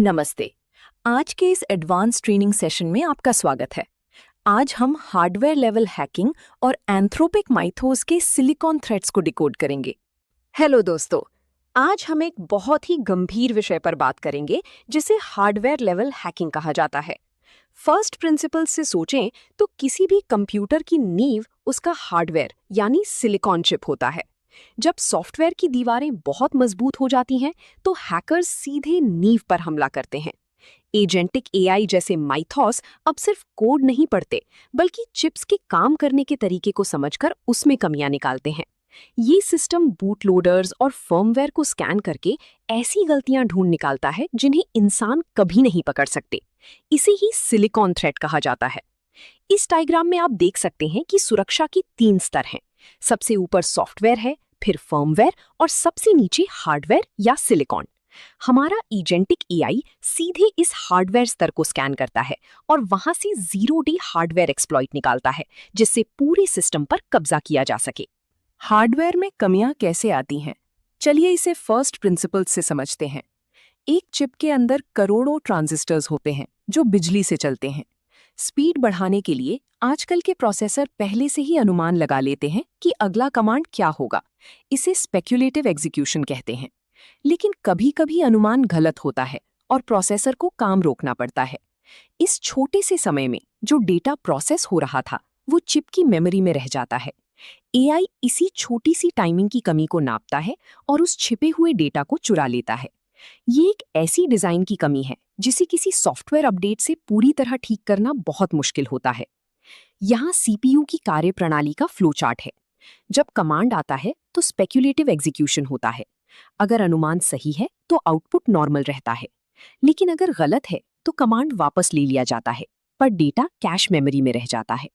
नमस्ते। आज के इस एडवांस ट्रेनिंग सेशन में आपका स्वागत है। आज हम हार्डवेयर लेवल हैकिंग और एंथ्रोपिक माइथोस के सिलिकॉन थ्रेट्स को डिकोड करेंगे। हेलो दोस्तों, आज हम एक बहुत ही गंभीर विषय पर बात करेंगे जिसे हार्डवेयर लेवल हैकिंग कहा जाता है। फर्स्ट प्रिंसिपल से सोचें तो किसी भी कंप्यूटर की नींव उसका हार्डवेयर यानी सिलिकॉन चिप होता है। जब सॉफ्टवेयर की दीवारें बहुत मजबूत हो जाती हैं तो हैकर्स सीधे नींव पर हमला करते हैं। एजेंटिक एआई जैसे माइथॉस अब सिर्फ कोड नहीं पढ़ते बल्कि चिप्स के काम करने के तरीके को समझकर उसमें कमियां निकालते हैं। ये सिस्टम बूट लोडर्स और फर्मवेयर को स्कैन करके ऐसी गलतियां ढूंढ निकालता है जिन्हें इंसान कभी नहीं पकड़ सकते। इसे ही सिलिकॉन थ्रेट कहा जाता है। इस डायग्राम में आप देख सकते हैं कि सुरक्षा की 3 स्तर हैं। सबसे ऊपर सॉफ्टवेयर है, फिर फर्मवेयर और सबसे नीचे हार्डवेयर या सिलिकॉन। हमारा एजेंटिक एआई सीधे इस हार्डवेयर स्तर को स्कैन करता है और वहां से 0D हार्डवेयर एक्सप्लॉइट निकालता है जिससे पूरे सिस्टम पर कब्जा किया जा सके। हार्डवेयर में कमियां कैसे आती हैं? चलिए इसे फर्स्ट प्रिंसिपल से समझते हैं। एक चिप के अंदर करोड़ों ट्रांजिस्टर्स होते हैं जो बिजली से चलते हैं। स्पीड बढ़ाने के लिए आजकल के प्रोसेसर पहले से ही अनुमान लगा लेते हैं कि अगला कमांड क्या होगा। इसे स्पेक्युलेटिव एग्जीक्यूशन कहते हैं। लेकिन कभी-कभी अनुमान गलत होता है और प्रोसेसर को काम रोकना पड़ता है। इस छोटे से समय में जो डेटा प्रोसेस हो रहा था वो चिप की मेमोरी में रह जाता है। एआई इसी छोटी सी टाइमिंग की कमी को नापता है और उस छिपे हुए डेटा को चुरा लेता है। ये एक ऐसी डिजाइन की कमी है जिसे किसी सॉफ्टवेयर अपडेट से पूरी तरह ठीक करना बहुत मुश्किल होता है। यहाँ सीपीयू की कार्यप्रणाली का फ्लो चार्ट है। जब कमांड आता है तो स्पेक्युलेटिव एग्जीक्यूशन होता है। अगर अनुमान सही है तो आउटपुट नॉर्मल रहता है, लेकिन अगर गलत है तो कमांड वापस ले लिया जाता है पर डेटा कैश मेमोरी में रह जाता है।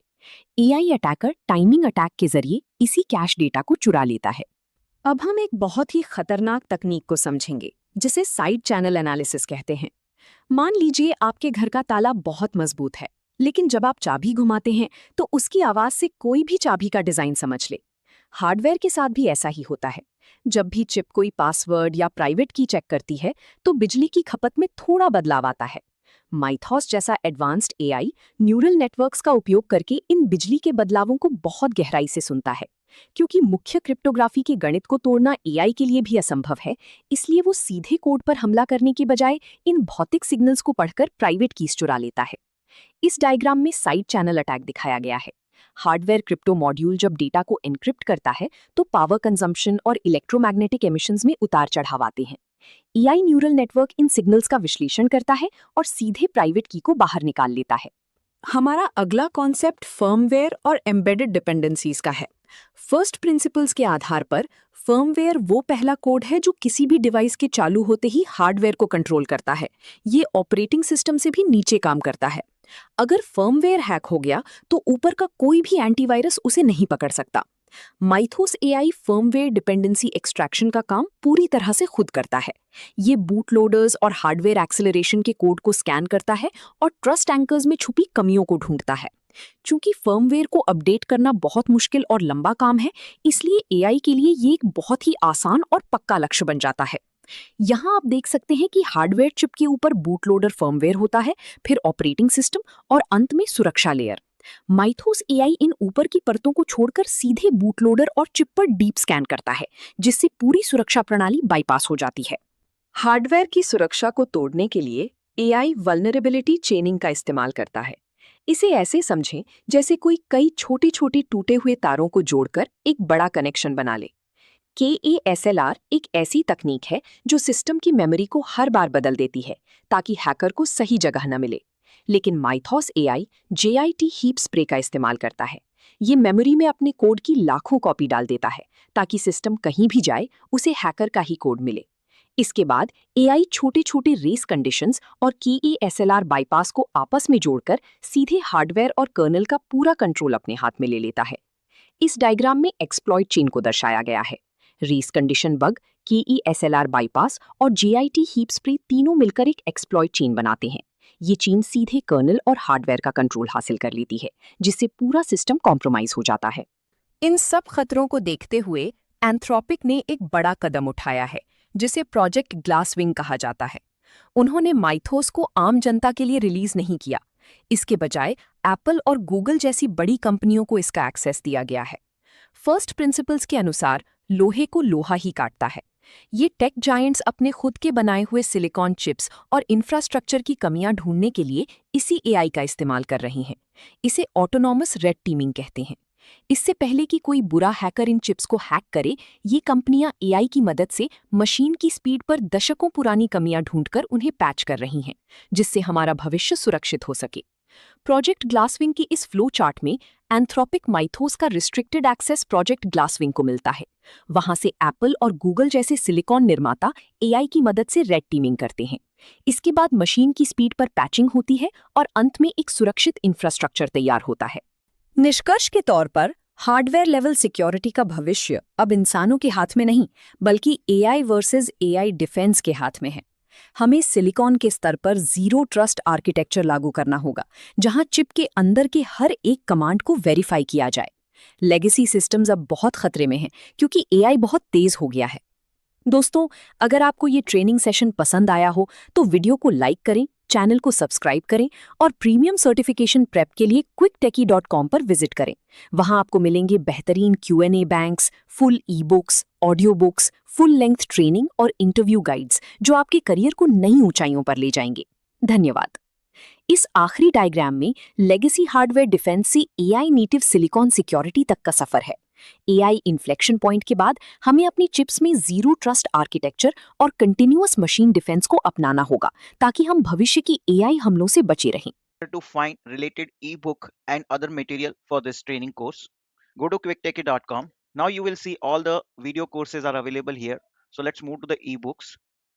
एआई अटैकर टाइमिंग अटैक के जरिए इसी कैश डेटा को चुरा लेता है। अब हम एक बहुत ही खतरनाक तकनीक को समझेंगे जिसे साइड चैनल एनालिसिस कहते हैं। मान लीजिए आपके घर का ताला बहुत मजबूत है, लेकिन जब आप चाबी घुमाते हैं तो उसकी आवाज से कोई भी चाबी का डिजाइन समझ ले। हार्डवेयर के साथ भी ऐसा ही होता है। जब भी चिप कोई पासवर्ड या प्राइवेट की चेक करती है तो बिजली की खपत में थोड़ा बदलाव आता है। माइथॉस जैसा एडवांस्ड एआई न्यूरल नेटवर्क्स का उपयोग करके इन बिजली के बदलावों को बहुत गहराई से सुनता है। क्योंकि मुख्य क्रिप्टोग्राफी के गणित को तोड़ना एआई के लिए भी असंभव है, इसलिए वो सीधे कोड पर हमला करने की बजाय इन भौतिक सिग्नल्स को पढ़कर प्राइवेट कीज चुरा लेता है। इस डायग्राम में साइड चैनल अटैक दिखाया गया है। हार्डवेयर क्रिप्टो मॉड्यूल जब डेटा को एन्क्रिप्ट करता है तो पावर कंजम्पशन और इलेक्ट्रोमैग्नेटिक एमिशंस में उतार चढ़ाव आते हैं। एआई न्यूरल नेटवर्क इन सिग्नल्स का विश्लेषण करता है और सीधे प्राइवेट की को बाहर निकाल लेता है। हमारा अगला कॉन्सेप्ट फर्मवेयर और एम्बेडेड डिपेंडेंसीज का है। फर्स्ट प्रिंसिपल्स के आधार पर फर्मवेयर वो पहला कोड है जो किसी भी डिवाइस के चालू होते ही हार्डवेयर को कंट्रोल करता है। ये ऑपरेटिंग सिस्टम से भी नीचे काम करता है। अगर फर्मवेयर हैक हो गया तो ऊपर का कोई भी एंटीवायरस उसे नहीं पकड़ सकता। Mythos AI firmware dependency extraction का काम पूरी तरह से खुद करता है। ये बूट लोडर्स और हार्डवेयर एक्सेलरेशन के कोड को स्कैन करता है और ट्रस्ट एंकर्स में छुपी कमियों को ढूंढता है। चूंकि फर्मवेयर को अपडेट करना बहुत मुश्किल और लंबा काम है, इसलिए एआई के लिए ये एक बहुत ही आसान और पक्का लक्ष्य बन जाता है। यहाँ आप देख सकते हैं कि हार्डवेयर चिप के ऊपर बूट लोडर फर्मवेयर होता है, फिर ऑपरेटिंग सिस्टम और अंत में सुरक्षा लेयर। माइथोस एआई इन ऊपर की परतों को छोड़कर सीधे बूट लोडर और चिप पर डीप स्कैन करता है, जिससे पूरी सुरक्षा प्रणाली बाईपास हो जाती है। हार्डवेयर की सुरक्षा को तोड़ने के लिए एआई वल्नरेबिलिटी चेनिंग का इस्तेमाल करता है। इसे ऐसे समझें जैसे कोई कई छोटी छोटी टूटे हुए तारों को जोड़कर एक बड़ा कनेक्शन बना ले। KASLR एक ऐसी तकनीक है जो सिस्टम की मेमोरी को हर बार बदल देती है ताकि हैकर को सही जगह न मिले। लेकिन Mythos AI JIT heap spray का इस्तेमाल करता है। ये मेमोरी में अपने कोड की लाखों कॉपी डाल देता है ताकि सिस्टम कहीं भी जाए उसे हैकर का ही कोड मिले। इसके बाद एआई छोटे छोटे रेस कंडीशंस और KASLR बाईपास को आपस में जोड़कर सीधे हार्डवेयर और कर्नल का पूरा कंट्रोल अपने हाथ में ले लेता है। इस डायग्राम में एक्सप्लॉइट चेन को दर्शाया गया है। Race condition bug, KASLR bypass और JIT हीप स्प्रे तीनों मिलकर एक एक्सप्लॉइट चेन बनाते हैं। ये चेन सीधे कर्नल और हार्डवेयर का कंट्रोल हासिल कर लेती है, जिससे पूरा सिस्टम कॉम्प्रोमाइज हो जाता है। इन सब खतरों को देखते हुए एंथ्रोपिक ने एक बड़ा कदम उठाया है, जिसे प्रोजेक्ट ग्लासविंग कहा जाता है। उन्होंने माइथोस को आम जनता के लिए रिलीज नहीं किया। इसके बजाय एप्पल और गूगल जैसी बड़ी कंपनियों को इसका एक्सेस दिया गया है। फर्स्ट प्रिंसिपल्स के अनुसार लोहे को लोहा ही काटता है। ये टेक जायंट्स अपने खुद के बनाए हुए सिलिकॉन चिप्स और इंफ्रास्ट्रक्चर की कमियां ढूंढने के लिए इसी एआई का इस्तेमाल कर रही हैं। इसे ऑटोनॉमस रेड टीमिंग कहते हैं। इससे पहले कि कोई बुरा हैकर इन चिप्स को हैक करे, ये कंपनियां एआई की मदद से मशीन की स्पीड पर दशकों पुरानी कमियां ढूंढकर उन्हें पैच कर रही हैं, जिससे हमारा भविष्य सुरक्षित हो सके। प्रोजेक्ट ग्लासविंग की इस फ्लो चार्ट में एंथ्रोपिक माइथोस का रिस्ट्रिक्टेड एक्सेस प्रोजेक्ट ग्लासविंग को मिलता है। वहां से एप्पल और गूगल जैसे सिलिकॉन निर्माता एआई की मदद से रेड टीमिंग करते हैं। इसके बाद मशीन की स्पीड पर पैचिंग होती है और अंत में एक सुरक्षित इंफ्रास्ट्रक्चर तैयार होता है। निष्कर्ष के तौर पर हार्डवेयर लेवल सिक्योरिटी का भविष्य अब इंसानों के हाथ में नहीं, बल्कि एआई वर्सेस एआई डिफेंस के हाथ में है। हमें सिलिकॉन के स्तर पर जीरो ट्रस्ट आर्किटेक्चर लागू करना होगा, जहां चिप के अंदर के हर एक कमांड को वेरीफाई किया जाए। लेगेसी सिस्टम्स अब बहुत खतरे में हैं, क्योंकि एआई बहुत तेज हो गया है। दोस्तों, अगर आपको ये ट्रेनिंग सेशन पसंद आया हो तो वीडियो को लाइक करें, चैनल को सब्सक्राइब करें और प्रीमियम सर्टिफिकेशन प्रेप के लिए quicktechie.com पर विजिट करें। वहां आपको मिलेंगे बेहतरीन Q&A banks, full e books, audio books, full length training और इंटरव्यू गाइड्स, जो आपके करियर को नई ऊंचाइयों पर ले जाएंगे। धन्यवाद। इस आखिरी डायग्राम में लेगेसी हार्डवेयर डिफेंस से एआई नेटिव सिलिकॉन सिक्योरिटी तक का सफर है। एआई इन्फ्लेक्शन पॉइंट के बाद हमें अपनी चिप्स में जीरो ट्रस्ट आर्किटेक्चर और कंटिन्यूअस मशीन डिफेंस को अपनाना होगा, ताकि हम भविष्य की एआई हमलों से बचे रहें। To find related ebook and other material for this training course, go to quicktechie.com. Now you will see all the video courses are available here. So let's move to the ebooks.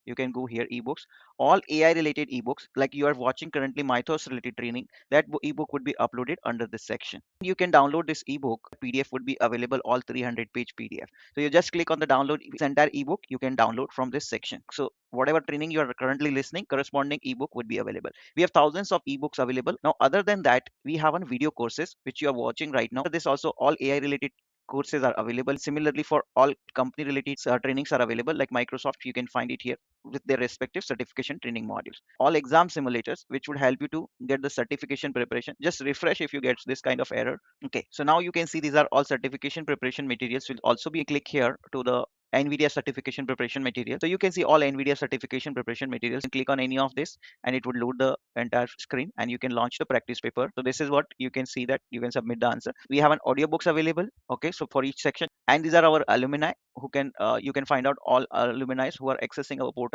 You can go here, ebooks, all AI related ebooks like you are watching currently Mythos related training. That ebook would be uploaded under this section. You can download this ebook. PDF would be available, all 300-page PDF. So you just click on the download this entire ebook. You can download from this section. So whatever training you are currently listening, corresponding ebook would be available. We have thousands of ebooks available. Now, other than that, we have on video courses which you are watching right now. This also all AI related courses are available. Similarly, for all company related trainings are available, like Microsoft, you can find it here with their respective certification training modules. All exam simulators which would help you to get the certification preparation. Just refresh if you get this kind of error. Okay, so now you can see these are all certification preparation materials. Will also be click here to the NVIDIA certification preparation material. So you can see all NVIDIA certification preparation materials, and click on any of this and it would load the entire screen and you can launch the practice paper. So this is what you can see, that you can submit the answer. We have an audiobooks available. Okay, so for each section, and these are our alumni who can you can find out all alumni who are accessing our portal.